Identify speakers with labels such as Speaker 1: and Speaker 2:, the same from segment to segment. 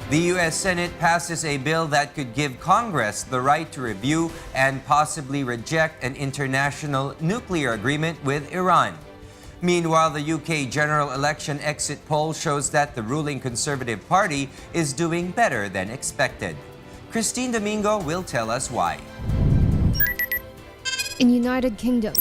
Speaker 1: The U.S. Senate passes a bill that could give Congress the right to review and possibly reject an international nuclear agreement with Iran. Meanwhile, the UK general election exit poll shows that the ruling Conservative Party is doing better than expected. Kristine Domingo will tell us why.
Speaker 2: In United Kingdom,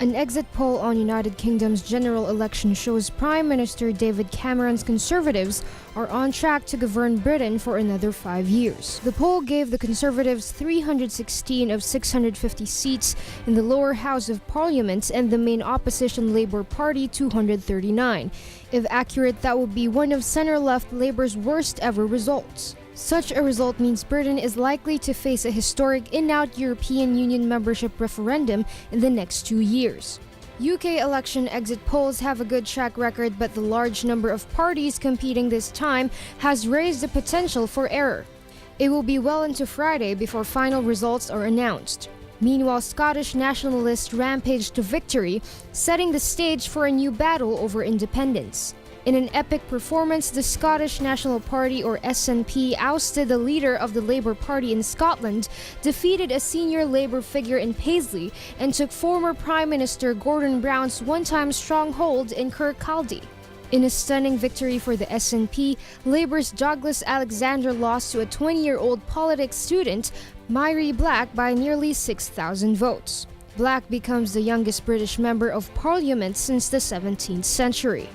Speaker 2: an exit poll on United Kingdom's general election shows Prime Minister David Cameron's Conservatives are on track to govern Britain for another 5 years. The poll gave the Conservatives 316 of 650 seats in the lower house of Parliament and the main opposition Labour Party 239. If accurate, that would be one of centre-left Labour's worst ever results. Such a result means Britain is likely to face a historic in-out European Union membership referendum in the next 2 years. UK election exit polls have a good track record, but the large number of parties competing this time has raised the potential for error. It will be well into Friday before final results are announced. Meanwhile, Scottish nationalists rampaged to victory, setting the stage for a new battle over independence. In an epic performance, the Scottish National Party, or SNP, ousted the leader of the Labour Party in Scotland, defeated a senior Labour figure in Paisley, and took former Prime Minister Gordon Brown's one-time stronghold in Kirkcaldy. In a stunning victory for the SNP, Labour's Douglas Alexander lost to a 20-year-old politics student, Mhairi Black, by nearly 6,000 votes. Black becomes the youngest British member of Parliament since the 17th century.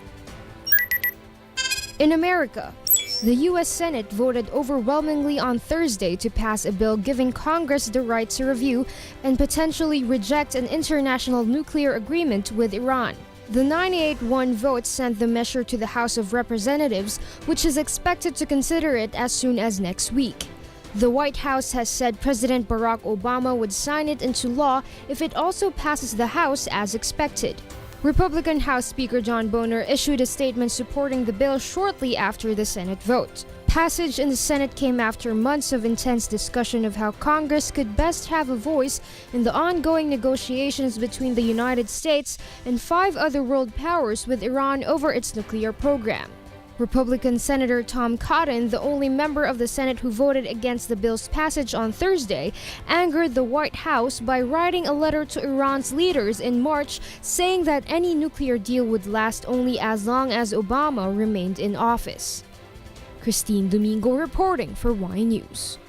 Speaker 2: In America, the U.S. Senate voted overwhelmingly on Thursday to pass a bill giving Congress the right to review and potentially reject an international nuclear agreement with Iran. The 98-1 vote sent the measure to the House of Representatives, which is expected to consider it as soon as next week. The White House has said President Barack Obama would sign it into law if it also passes the House as expected. Republican House Speaker John Boehner issued a statement supporting the bill shortly after the Senate vote. Passage in the Senate came after months of intense discussion of how Congress could best have a voice in the ongoing negotiations between the United States and 5 other world powers with Iran over its nuclear program. Republican Senator Tom Cotton, the only member of the Senate who voted against the bill's passage on Thursday, angered the White House by writing a letter to Iran's leaders in March saying that any nuclear deal would last only as long as Obama remained in office. Kristine Domingo reporting for Y News.